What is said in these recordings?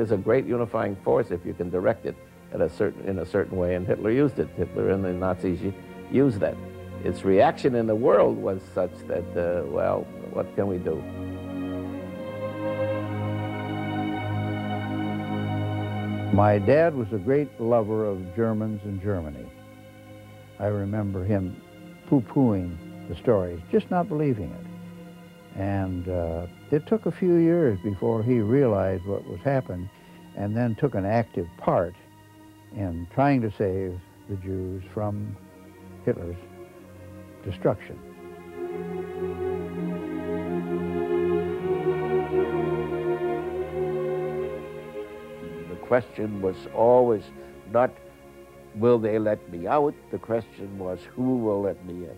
is a great unifying force if you can direct it in a certain way, and Hitler used it. Hitler and the Nazis used that. Its reaction in the world was such that, well, what can we do? My dad was a great lover of Germans in Germany. I remember him poo-pooing the stories, just not believing it. And it took a few years before he realized what was happening, and then took an active part in trying to save the Jews from Hitler's destruction. The question was always not, will they let me out? The question was, who will let me in?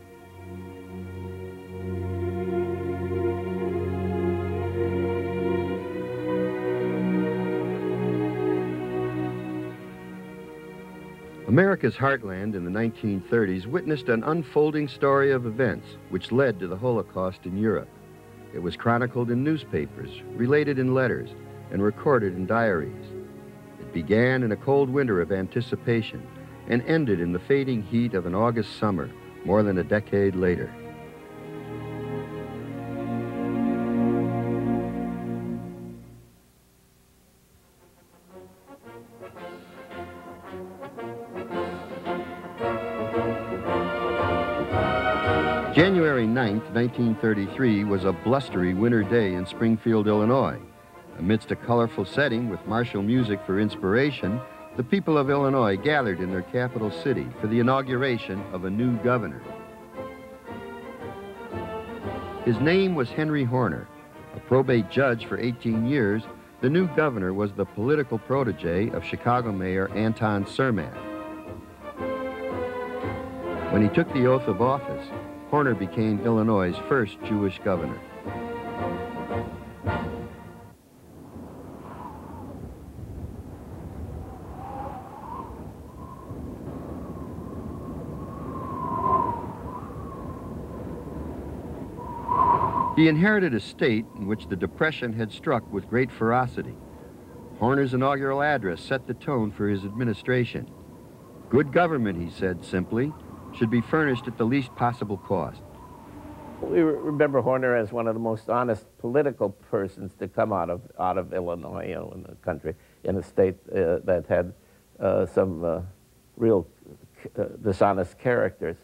America's heartland in the 1930s witnessed an unfolding story of events which led to the Holocaust in Europe. It was chronicled in newspapers, related in letters, and recorded in diaries. It began in a cold winter of anticipation and ended in the fading heat of an August summer more than a decade later. January 9th, 1933 was a blustery winter day in Springfield, Illinois. Amidst a colorful setting with martial music for inspiration, the people of Illinois gathered in their capital city for the inauguration of a new governor. His name was Henry Horner. A probate judge for 18 years, the new governor was the political protege of Chicago Mayor Anton Cermak. When he took the oath of office, Horner became Illinois' first Jewish governor. He inherited a state in which the Depression had struck with great ferocity. Horner's inaugural address set the tone for his administration. Good government, he said simply, should be furnished at the least possible cost. We remember Horner as one of the most honest political persons to come out of Illinois, you know, in the country, in a state that had some real dishonest characters.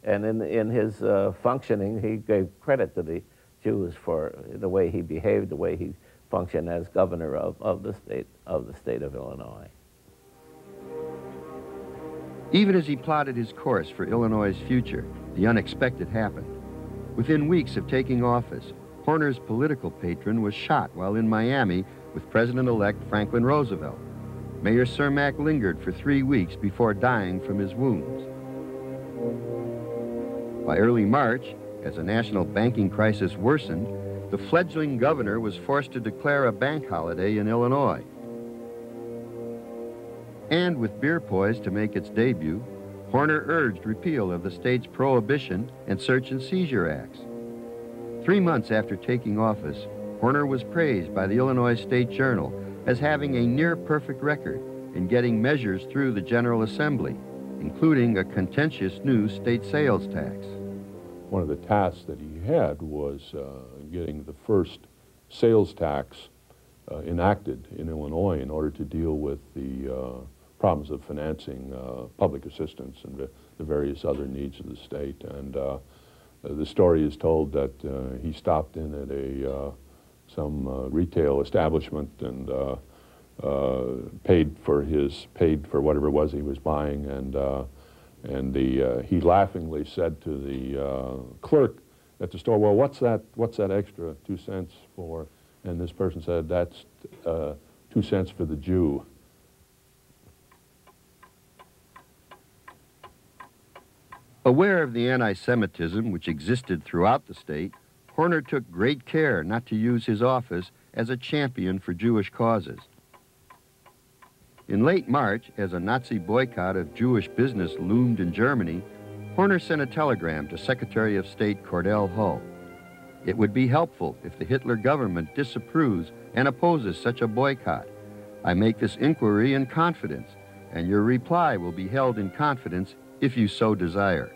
And in his functioning, he gave credit to the Jews for the way he behaved, the way he functioned as governor of the state of Illinois. Even as he plotted his course for Illinois' future, the unexpected happened. Within weeks of taking office, Horner's political patron was shot while in Miami with President-elect Franklin Roosevelt. Mayor Cermak lingered for 3 weeks before dying from his wounds. By early March, as a national banking crisis worsened, the fledgling governor was forced to declare a bank holiday in Illinois. And with beer poised to make its debut, Horner urged repeal of the state's prohibition and search and seizure acts. 3 months after taking office, Horner was praised by the Illinois State Journal as having a near-perfect record in getting measures through the General Assembly, including a contentious new state sales tax. One of the tasks that he had was getting the first sales tax enacted in Illinois in order to deal with the problems of financing public assistance and the various other needs of the state. And the story is told that he stopped in at some retail establishment and paid for whatever it was he was buying, and he laughingly said to the clerk at the store, "Well, what's that extra 2 cents for?" And this person said, "That's 2 cents for the Jew." Aware of the anti-Semitism which existed throughout the state, Horner took great care not to use his office as a champion for Jewish causes. In late March, as a Nazi boycott of Jewish business loomed in Germany, Horner sent a telegram to Secretary of State Cordell Hull. It would be helpful if the Hitler government disapproves and opposes such a boycott. I make this inquiry in confidence, and your reply will be held in confidence if you so desire.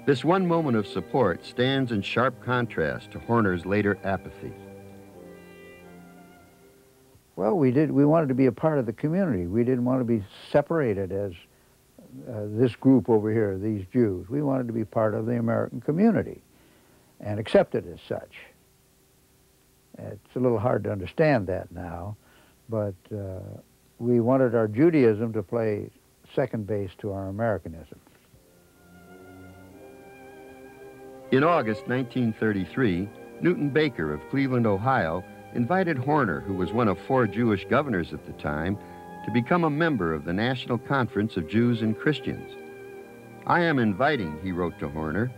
This one moment of support stands in sharp contrast to Horner's later apathy. Well, we wanted to be a part of the community. We didn't want to be separated as this group over here, these Jews. We wanted to be part of the American community and accepted as such. It's a little hard to understand that now, but we wanted our Judaism to play second base to our Americanism. In August 1933, Newton Baker of Cleveland, Ohio, invited Horner, who was one of 4 Jewish governors at the time, to become a member of the National Conference of Jews and Christians. I am inviting, he wrote to Horner,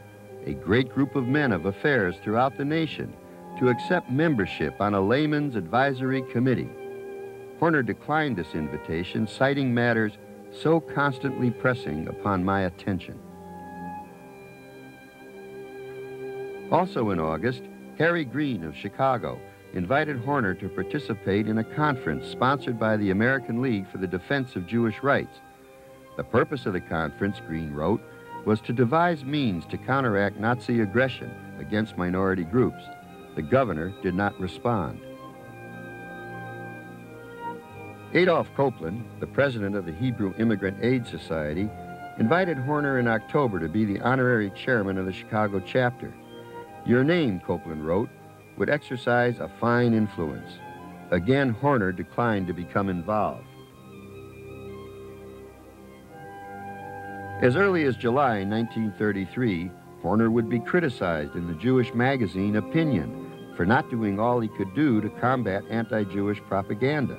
a great group of men of affairs throughout the nation to accept membership on a layman's advisory committee. Horner declined this invitation, citing matters so constantly pressing upon my attention. Also in August, Harry Green of Chicago invited Horner to participate in a conference sponsored by the American League for the Defense of Jewish Rights. The purpose of the conference, Green wrote, was to devise means to counteract Nazi aggression against minority groups. The governor did not respond. Adolph Copeland, the president of the Hebrew Immigrant Aid Society, invited Horner in October to be the honorary chairman of the Chicago chapter. Your name, Copeland wrote, would exercise a fine influence. Again, Horner declined to become involved. As early as July 1933, Horner would be criticized in the Jewish magazine Opinion for not doing all he could do to combat anti-Jewish propaganda.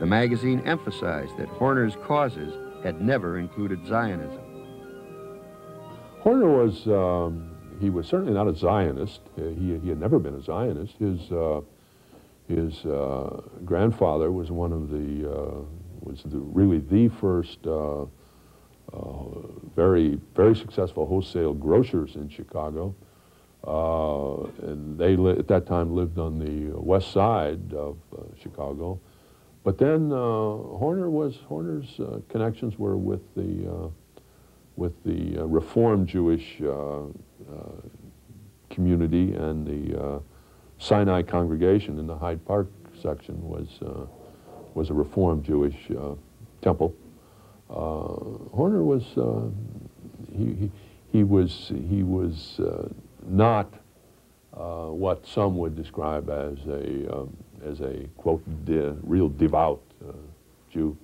The magazine emphasized that Horner's causes had never included Zionism. Horner was, he was certainly not a Zionist. He had never been a Zionist. His grandfather was one of the, really the first very successful wholesale grocers in Chicago. And they, at that time, lived on the west side of Chicago. But then Horner's connections were with the Reformed Jewish community, and the Sinai congregation in the Hyde Park section was a Reformed Jewish temple. Horner was he was not what some would describe as a quote real devout Jew.